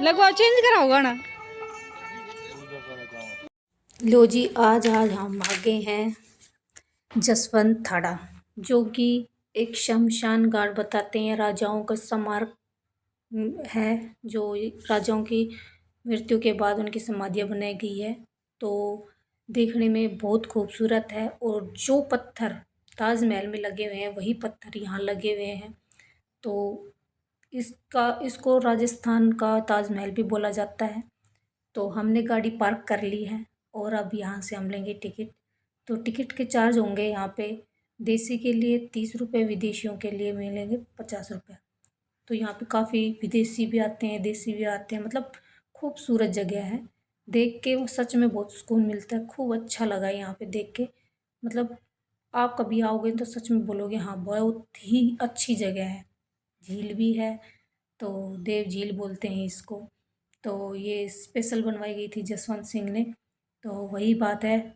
लगवाओ, change कराओ गाना। लो जी, आज आज हम आ गए हैं जसवंत थाड़ा, जो कि एक शमशान घाट बताते हैं, राजाओं का स्मारक है। जो राजाओं की मृत्यु के बाद उनकी समाधियाँ बनाई गई है। तो देखने में बहुत खूबसूरत है, और जो पत्थर ताजमहल में लगे हुए हैं वही पत्थर यहाँ लगे हुए हैं। तो इसको राजस्थान का ताजमहल भी बोला जाता है। तो हमने गाड़ी पार्क कर ली है, और अब यहाँ से हम लेंगे टिकट। तो टिकट के चार्ज होंगे यहाँ पे देसी के लिए 30 रुपये, विदेशियों के लिए मिलेंगे 50 रुपये। तो यहाँ पे काफ़ी विदेशी भी आते हैं, देसी भी आते हैं, मतलब खूबसूरत जगह है। देख के वो सच में बहुत सुकून मिलता है, खूब अच्छा लगा यहाँ पे देख के। मतलब आप कभी आओगे तो सच में बोलोगे हाँ, बहुत ही अच्छी जगह है। झील भी है, तो देव झील बोलते हैं इसको। तो ये स्पेशल बनवाई गई थी जसवंत सिंह ने। तो वही बात है,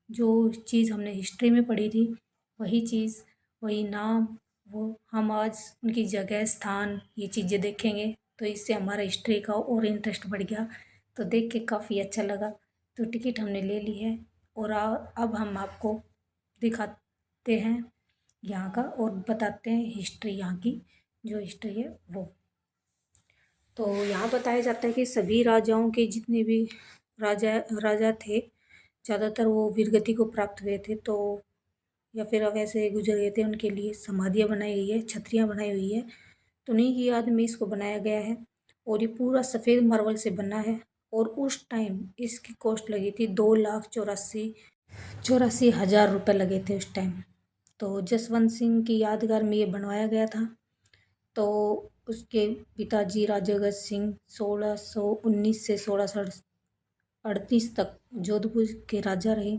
जो चीज़ हमने हिस्ट्री में पढ़ी थी वही चीज़, वही नाम, वो हम आज उनकी जगह, स्थान, ये चीज़ें देखेंगे। तो इससे हमारा हिस्ट्री का और इंटरेस्ट बढ़ गया। तो देख के काफ़ी अच्छा लगा। तो टिकट हमने ले ली है, और अब हम आपको दिखाते हैं यहाँ का, और बताते हैं हिस्ट्री यहाँ की, जो हिस्ट्री है वो। तो यहाँ बताया जाता है कि सभी राजाओं के जितने भी राजा राजा थे, ज़्यादातर वो वीरगति को प्राप्त हुए थे, तो या फिर अब ऐसे गुजर गए थे, उनके लिए समाधियाँ बनाई गई है, छतरियाँ बनाई हुई है। तो उन्हीं की याद में इसको बनाया गया है, और ये पूरा सफ़ेद मार्बल से बना है। और उस टाइम इसकी कॉस्ट लगी थी 2,84,000 रुपये लगे थे उस टाइम। तो जसवंत सिंह की यादगार में ये बनवाया गया था। तो उसके पिताजी राजा जगत सिंह 1619 से 1638 तक जोधपुर के राजा रहे,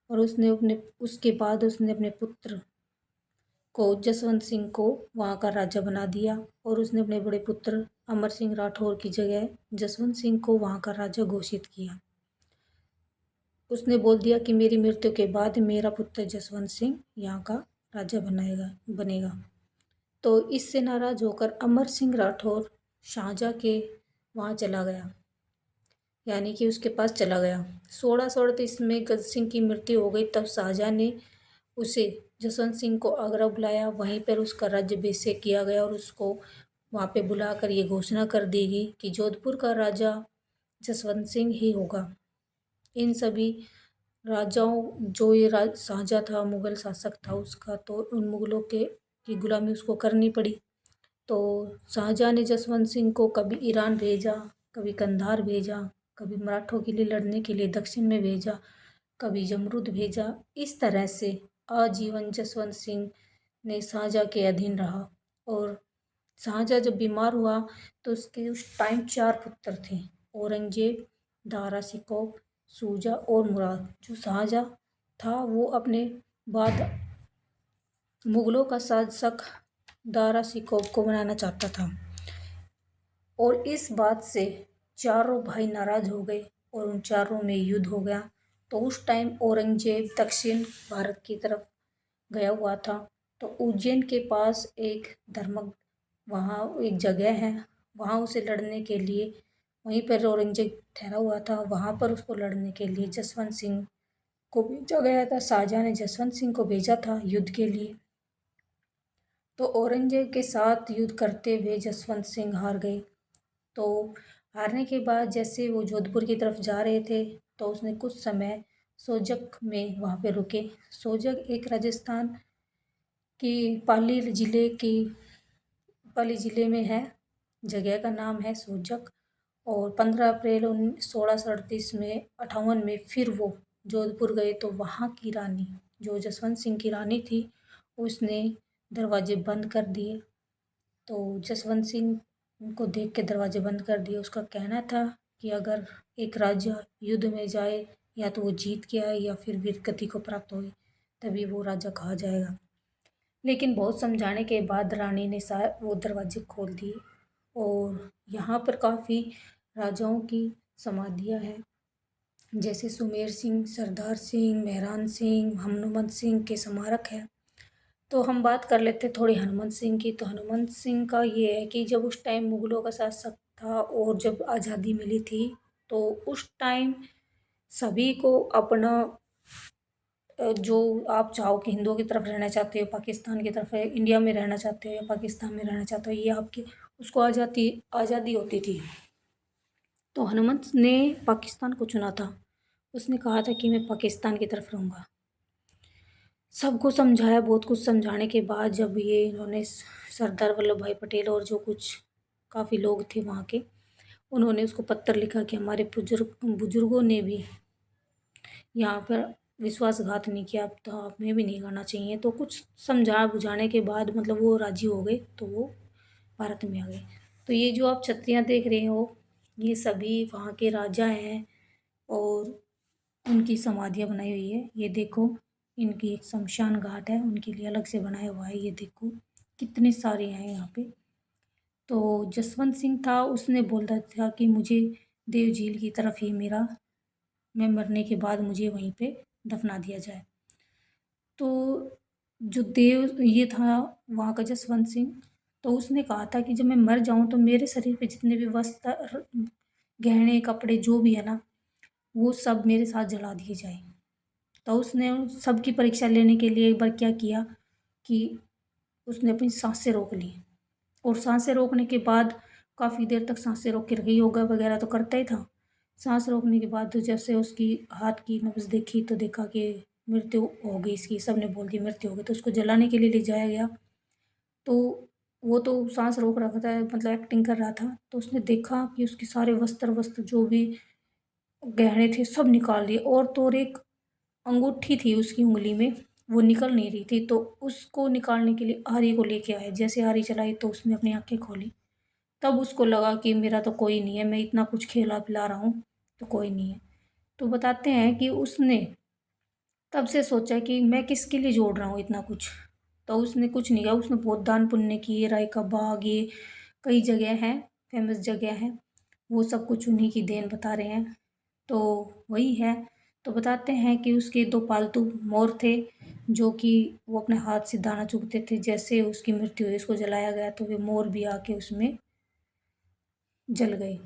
और उसके बाद उसने अपने पुत्र को, जसवंत सिंह को, वहाँ का राजा बना दिया। और उसने अपने बड़े पुत्र अमर सिंह राठौर की जगह जसवंत सिंह को वहाँ का राजा घोषित किया। उसने बोल दिया कि मेरी मृत्यु के बाद मेरा पुत्र जसवंत सिंह यहाँ का राजा बनेगा। तो इससे नाराज होकर अमर सिंह राठौर शाहजहाँ के वहाँ चला गया, यानी कि उसके पास चला गया। 1638 में गज सिंह की मृत्यु हो गई। तब शाहजहाँ ने उसे, जसवंत सिंह को, आगरा बुलाया। वहीं पर उसका राज्याभिषेक किया गया, और उसको वहाँ पे बुलाकर ये घोषणा कर दी गई कि जोधपुर का राजा जसवंत सिंह ही होगा। इन सभी राजाओं, जो ये शाहजहाँ था, मुग़ल शासक था उसका, तो उन मुग़लों की गुलामी उसको करनी पड़ी। तो शाहजहाँ ने जसवंत सिंह को कभी ईरान भेजा, कभी कंधार भेजा, कभी मराठों के लिए लड़ने के लिए दक्षिण में भेजा, कभी जमरूद भेजा। इस तरह से आजीवन जसवंत सिंह ने शाहजहाँ के अधीन रहा। और शाहजहाँ जब बीमार हुआ तो उसके उस टाइम 4 पुत्र थे, औरंगजेब, दारा शिकोह, शुजा और मुराद। जो शाहजहाँ था वो अपने बाद मुग़लों का शासक दारा शिकोह को बनाना चाहता था, और इस बात से चारों भाई नाराज हो गए, और उन चारों में युद्ध हो गया। तो उस टाइम औरंगजेब दक्षिण भारत की तरफ गया हुआ था। तो उज्जैन के पास एक धर्मक, वहाँ एक जगह है, वहाँ उसे लड़ने के लिए, वहीं पर औरंगजेब ठहरा हुआ था, वहाँ पर उसको लड़ने के लिए जसवंत सिंह को भेजा गया था। शाहजहाँ ने जसवंत सिंह को भेजा था युद्ध के लिए। तो औरंगजेब के साथ युद्ध करते हुए जसवंत सिंह हार गए। तो हारने के बाद जैसे वो जोधपुर की तरफ जा रहे थे, तो उसने कुछ समय सोजक में वहाँ पे रुके। सोजक एक राजस्थान की पाली ज़िले में है, जगह का नाम है सोजक। और 15 अप्रैल 1638 में 58 में फिर वो जोधपुर गए, तो वहाँ की रानी, जो जसवंत सिंह की रानी थी, उसने दरवाजे बंद कर दिए। तो जसवंत सिंह को देख के दरवाजे बंद कर दिए। उसका कहना था कि अगर एक राजा युद्ध में जाए, या तो वो जीत के आए या फिर वीरगति को प्राप्त होए, तभी वो राजा कहा जाएगा। लेकिन बहुत समझाने के बाद रानी ने वो दरवाजे खोल दिए। और यहाँ पर काफ़ी राजाओं की समाधियाँ हैं, जैसे सुमेर सिंह, सरदार सिंह, मेहरान सिंह, हनुमंत सिंह के स्मारक है। तो हम बात कर लेते थोड़ी हनुमंत सिंह की। तो हनुमंत सिंह का ये है कि जब उस टाइम मुग़लों का शासक था और जब आज़ादी मिली थी तो उस टाइम सभी को अपना जो आप चाहो कि हिंदुओं की तरफ रहना चाहते हो, पाकिस्तान की तरफ है, इंडिया में रहना चाहते हो या पाकिस्तान में रहना चाहते हो, ये आपकी उसको आज़ादी आज़ादी होती थी। तो हनुमंत ने पाकिस्तान को चुना था। उसने कहा था कि मैं पाकिस्तान की तरफ रहूँगा। सबको समझाया, बहुत कुछ समझाने के बाद जब ये इन्होंने सरदार वल्लभ भाई पटेल और जो कुछ काफ़ी लोग थे वहाँ के, उन्होंने उसको पत्र लिखा कि हमारे बुजुर्गों ने भी यहाँ पर विश्वासघात नहीं किया, अब तो हमें भी नहीं करना चाहिए। तो कुछ समझा बुझाने के बाद मतलब वो राजी हो गए, तो वो भारत में आ गए। तो ये जो आप छतरियाँ देख रहे हो, ये सभी वहाँ के राजा हैं और उनकी समाधियाँ बनाई हुई है। ये देखो, इनकी एक शमशान घाट है, उनके लिए अलग से बनाया हुआ है। ये देखो कितने सारे हैं यहाँ पे। तो जसवंत सिंह था, उसने बोला था कि मुझे देव झील की तरफ ही मैं मरने के बाद मुझे वहीं पे दफना दिया जाए। तो जो देव ये था वहाँ का जसवंत सिंह, तो उसने कहा था कि जब मैं मर जाऊँ तो मेरे शरीर पे जितने भी वस्त्र, गहने, कपड़े जो भी है ना, वो सब मेरे साथ जला दिए जाए। तो उसने सबकी परीक्षा लेने के लिए एक बार क्या किया कि उसने अपनी सांसें रोक ली और सांसें रोकने के बाद काफ़ी देर तक सांसें रोक के रखी। योगा वगैरह तो करता ही था। सांस रोकने के बाद तो जैसे उसकी हाथ की नब्ज़ देखी तो देखा कि मृत्यु हो गई इसकी, सबने बोल दी मृत्यु हो गई। तो उसको जलाने के लिए ले जाया गया। तो वो तो सांस रोक रखा था, मतलब एक्टिंग कर रहा था। तो उसने देखा कि उसके सारे वस्त्र वस्त्र जो भी गहने थे सब निकाल लिए, और तो और एक अंगूठी थी उसकी उंगली में, वो निकल नहीं रही थी। तो उसको निकालने के लिए आरी को लेके आए। जैसे आरी चलाई तो उसने अपनी आंखें खोली। तब उसको लगा कि मेरा तो कोई नहीं है, मैं इतना कुछ खिला पिला रहा हूँ तो कोई नहीं है। तो बताते हैं कि उसने तब से सोचा कि मैं किसके लिए जोड़ रहा हूँ इतना कुछ। तो उसने कुछ नहीं किया, उसने बहुत दान पुण्य किए। राय का बाग, ये कई जगह हैं, फेमस जगह हैं, वो सब कुछ उन्हीं की देन बता रहे हैं। तो वही है। तो बताते हैं कि उसके दो पालतू मोर थे जो कि वो अपने हाथ से दाना चुगते थे। जैसे उसकी मृत्यु हुई, उसको जलाया गया, तो वे मोर भी आके उसमें जल गए।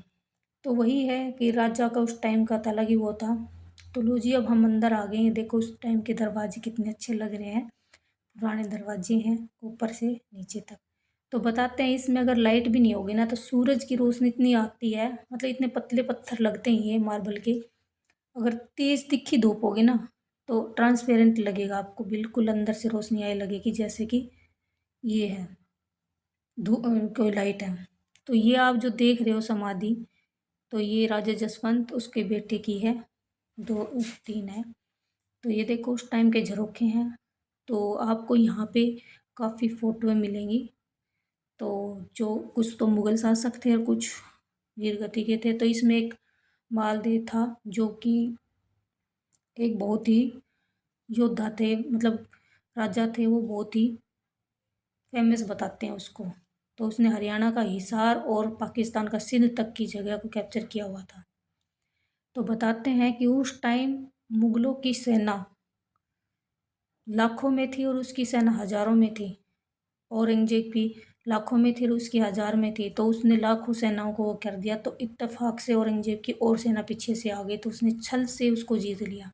तो वही है कि राजा का उस टाइम का अलग ही वो था। तो लो जी, अब हम अंदर आ गए हैं। देखो उस टाइम के दरवाजे कितने अच्छे लग रहे हैं, पुराने दरवाजे हैं ऊपर से नीचे तक। तो बताते हैं इसमें अगर लाइट भी नहीं होगी ना तो सूरज की रोशनी इतनी आती है, मतलब इतने पतले पत्थर लगते हैं ये मार्बल के। अगर तेज तिखी धूप होगी ना तो ट्रांसपेरेंट लगेगा आपको, बिल्कुल अंदर से रोशनी आए लगेगी जैसे कि ये है कोई लाइट है। तो ये आप जो देख रहे हो समाधि, तो ये राजा जसवंत उसके बेटे की है, दो तीन है। तो ये देखो उस टाइम के झरोखे हैं। तो आपको यहाँ पे काफ़ी फ़ोटोएँ मिलेंगी। तो जो कुछ तो मुग़ल शासक थे और कुछ वीरगति के थे। तो इसमें एक मालदेव था जो कि एक बहुत ही योद्धा थे, मतलब राजा थे, वो बहुत ही फेमस बताते हैं उसको। तो उसने हरियाणा का हिसार और पाकिस्तान का सिंध तक की जगह को कैप्चर किया हुआ था। तो बताते हैं कि उस टाइम मुग़लों की सेना लाखों में थी और उसकी सेना हज़ारों में थी। औरंगज़ेब भी लाखों में थी और उसकी हज़ार में थी। तो उसने लाखों सेनाओं को वो कर दिया। तो इत्तेफाक से औरंगज़ेब की और सेना पीछे से आ गई, तो उसने छल से उसको जीत लिया,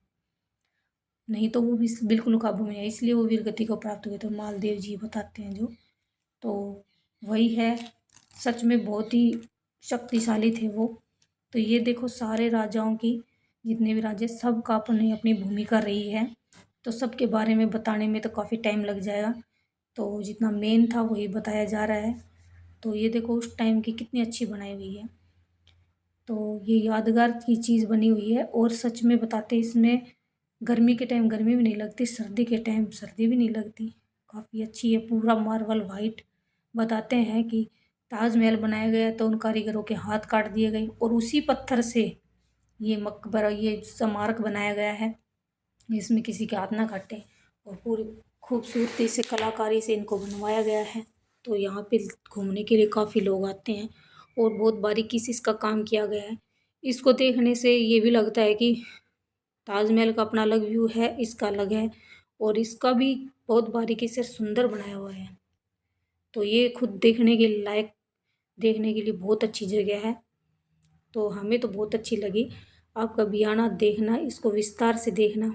नहीं तो वो भी बिल्कुल काबू में नहीं आई। इसलिए वो वीरगति को प्राप्त हुए। तो मालदेव जी बताते हैं जो, तो वही है। सच में बहुत ही शक्तिशाली थे वो। तो ये देखो सारे राजाओं की, जितने भी राजा, सबका अपनी अपनी भूमिका रही है। तो सबके बारे में बताने में तो काफ़ी टाइम लग जाएगा। तो जितना मेन था वही बताया जा रहा है। तो ये देखो उस टाइम की कितनी अच्छी बनाई हुई है। तो ये यादगार की चीज़ बनी हुई है। और सच में बताते इसमें गर्मी के टाइम गर्मी भी नहीं लगती, सर्दी के टाइम सर्दी भी नहीं लगती, काफ़ी अच्छी है। पूरा मार्बल वाइट। बताते हैं कि ताजमहल बनाया गया तो उन कारीगरों के हाथ काट दिए गए और उसी पत्थर से ये मकबरा, ये स्मारक बनाया गया है, इसमें किसी के हाथ ना काटे। और पूरी खूबसूरती से कलाकारी से इनको बनवाया गया है। तो यहाँ पे घूमने के लिए काफ़ी लोग आते हैं और बहुत बारीकी से इसका काम किया गया है। इसको देखने से ये भी लगता है कि ताजमहल का अपना अलग व्यू है, इसका अलग है, और इसका भी बहुत बारीकी से सुंदर बनाया हुआ है। तो ये खुद देखने के लायक देखने के लिए बहुत अच्छी जगह है, तो हमें तो बहुत अच्छी लगी। आप कभी आना, देखना, इसको विस्तार से देखना।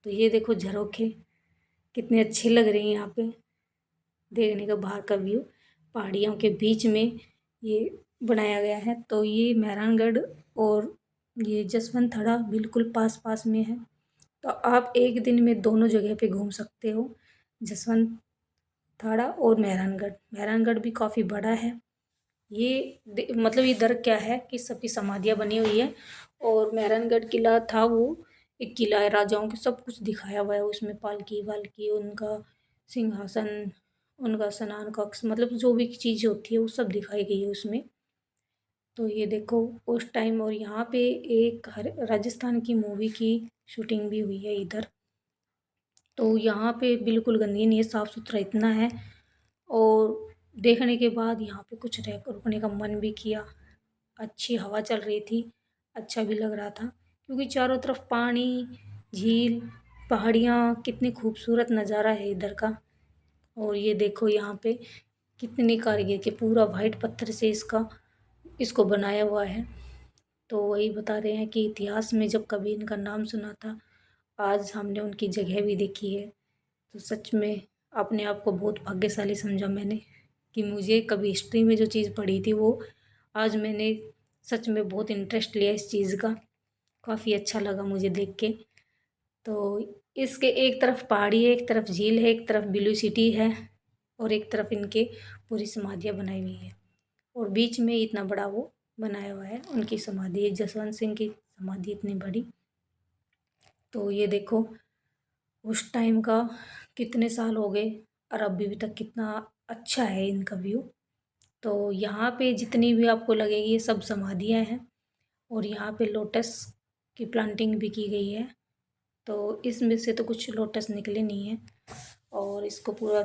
तो ये देखो झरोखे कितने अच्छे लग रहे हैं यहाँ पे देखने का, बाहर का व्यू पहाड़ियों के बीच में ये बनाया गया है। तो ये मेहरानगढ़ और ये जसवंत थड़ा बिल्कुल पास पास में है, तो आप एक दिन में दोनों जगह पे घूम सकते हो, जसवंत थाड़ा और मेहरानगढ़। मेहरानगढ़ भी काफ़ी बड़ा है। ये मतलब इधर क्या है कि सबकी समाधियाँ बनी हुई है, और मेहरानगढ़ किला था वो एक किला है राजाओं के, सब कुछ दिखाया हुआ है उसमें, पालकी वालकी, उनका सिंहासन, उनका स्नान कक्ष, मतलब जो भी चीज़ होती है वो सब दिखाई गई है उसमें। तो ये देखो उस टाइम, और यहाँ पे एक राजस्थान की मूवी की शूटिंग भी हुई है इधर। तो यहाँ पे बिल्कुल गंदगी नहीं है, साफ़ सुथरा इतना है। और देखने के बाद यहाँ पे कुछ रह रुकने का मन भी किया। अच्छी हवा चल रही थी, अच्छा भी लग रहा था, क्योंकि चारों तरफ पानी, झील, पहाड़ियाँ, कितनी खूबसूरत नज़ारा है इधर का। और ये देखो यहाँ पे कितनी कारीगर के पूरा वाइट पत्थर से इसको बनाया हुआ है। तो वही बता रहे हैं कि इतिहास में जब कभी इनका नाम सुना था, आज हमने उनकी जगह भी देखी है। तो सच में अपने आप को बहुत भाग्यशाली समझा मैंने कि मुझे कभी हिस्ट्री में जो चीज़ पढ़ी थी वो आज मैंने सच में बहुत इंटरेस्ट लिया इस चीज़ का। काफ़ी अच्छा लगा मुझे देख के। तो इसके एक तरफ पहाड़ी है, एक तरफ झील है, एक तरफ ब्लू सिटी है, और एक तरफ इनके पूरी समाधियाँ बनाई हुई है, और बीच में इतना बड़ा वो बनाया हुआ है उनकी समाधि, जसवंत सिंह की समाधि इतनी बड़ी। तो ये देखो उस टाइम का कितने साल हो गए और अभी भी तक कितना अच्छा है इनका व्यू। तो यहाँ पे जितनी भी आपको लगेगी ये सब समाधियाँ हैं, और यहाँ पे लोटस की प्लांटिंग भी की गई है। तो इसमें से तो कुछ लोटस निकले नहीं है, और इसको पूरा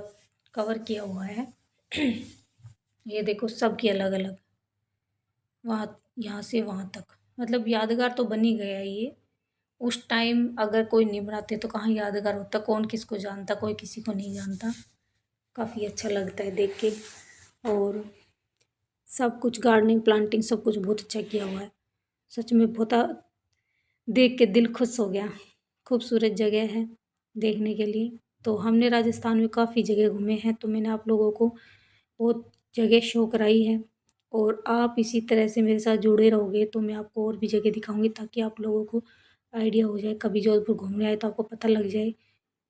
कवर किया हुआ है। ये देखो सबकी अलग अलग, वहाँ यहाँ से वहाँ तक, मतलब यादगार तो बन ही गया ये। उस टाइम अगर कोई नहीं बनाते तो कहाँ यादगार होता, कौन किसको जानता, कोई किसी को नहीं जानता। काफ़ी अच्छा लगता है देख के। और सब कुछ गार्डनिंग, प्लांटिंग, सब कुछ बहुत अच्छा किया हुआ है। सच में बहुत देख के दिल खुश हो गया। खूबसूरत जगह है देखने के लिए। तो हमने राजस्थान में काफ़ी जगह घूमे हैं, तो मैंने आप लोगों को बहुत जगह शो कराई है, और आप इसी तरह से मेरे साथ जुड़े रहोगे तो मैं आपको और भी जगह दिखाऊंगी, ताकि आप लोगों को आइडिया हो जाए, कभी जोधपुर घूमने आए तो आपको पता लग जाए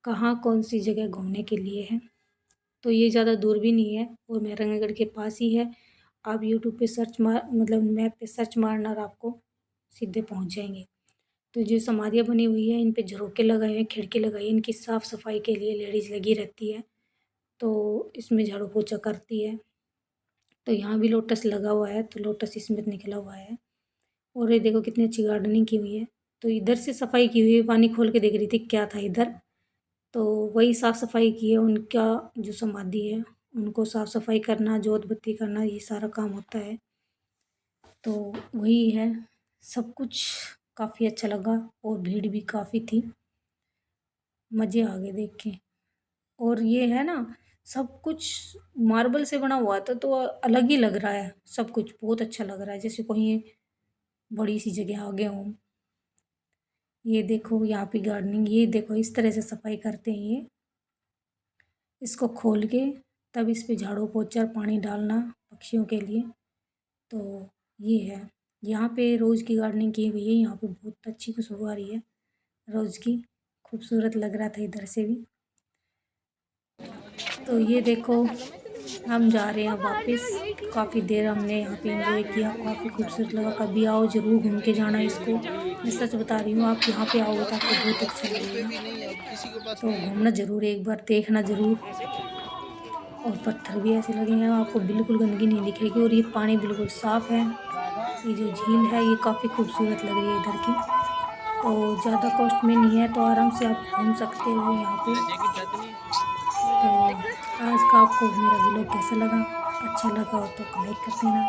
कहाँ कौन सी जगह घूमने के लिए है। तो ये ज़्यादा दूर भी नहीं है और मेहरानगढ़ के पास ही है। आप यूट्यूब पे सर्च मार मतलब मैप पे सर्च मारना और आपको सीधे पहुंच जाएंगे। तो जो समाधियाँ बनी हुई है इन पे झरोके लगाए हुए हैं, खिड़की लगाई है, इनकी साफ़ सफाई के लिए लेडीज़ लगी रहती है, तो इसमें झाड़ू पोछा करती है। तो यहाँ भी लोटस लगा हुआ है, तो लोटस इसमें निकला हुआ है। और ये देखो कितनी अच्छी गार्डनिंग की हुई है। तो इधर से सफाई की हुई है, पानी खोल के देख रही थी क्या था इधर, तो वही साफ़ सफाई की है। उनका जो समाधि है उनको साफ़ सफाई करना, जोत बत्ती करना, ये सारा काम होता है। तो वही है, सब कुछ काफ़ी अच्छा लगा, और भीड़ भी काफ़ी थी, मज़े आ गए देख के। और ये है ना, सब कुछ मार्बल से बना हुआ था, तो अलग ही लग रहा है, सब कुछ बहुत अच्छा लग रहा है, जैसे कहीं बड़ी सी जगह आ गए हों। ये देखो यहाँ पे गार्डनिंग, ये देखो इस तरह से सफाई करते हैं ये, इसको खोल के तब इस पे झाड़ू पोछा पानी डालना पक्षियों के लिए। तो ये है, यहाँ पे रोज़ की गार्डनिंग की हुई है, यहाँ पे बहुत अच्छी खुशबू आ रही है रोज़ की, खूबसूरत लग रहा था इधर से भी। तो ये देखो हम जा रहे हैं वापस। काफ़ी देर हमने यहाँ पे एंजॉय किया, काफ़ी खूबसूरत लगा। कभी आओ ज़रूर घूम के जाना इसको, मैं सच बता रही हूँ, आप यहाँ पे आओगे तो आपको बहुत अच्छा लगेगा। तो घूमना ज़रूर, एक बार देखना ज़रूर। और पत्थर भी ऐसे लगे हैं, आपको बिल्कुल गंदगी नहीं दिखेगी, और ये पानी बिल्कुल साफ़ है। ये जो झील है ये काफ़ी खूबसूरत लग रही है इधर की। तो ज़्यादा कॉस्ट में नहीं है, तो आराम से आप घूम सकते हो यहाँ पे। तो आज का आपको मेरा व्लॉग कैसा लगा? अच्छा लगा हो तो लाइक कर देना।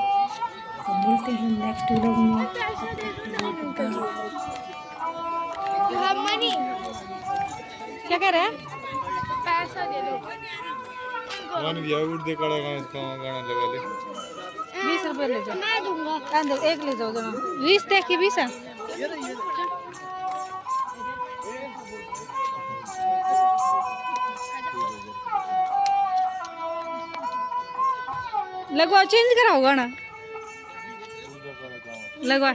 तो मिलते हैं नेक्स्ट व्लॉग में, तब तक के लिए गुड बाय। क्या कह रहे हैं? पैसा दे दो। वन गया उड़ दे कड़ा गाना लगा ले। रुपये ले जाओ। मैं दूंगा। एक ले जाओ जमा। 20 दे के 20 है। लगवा चेंज कराओ गाना लगवा।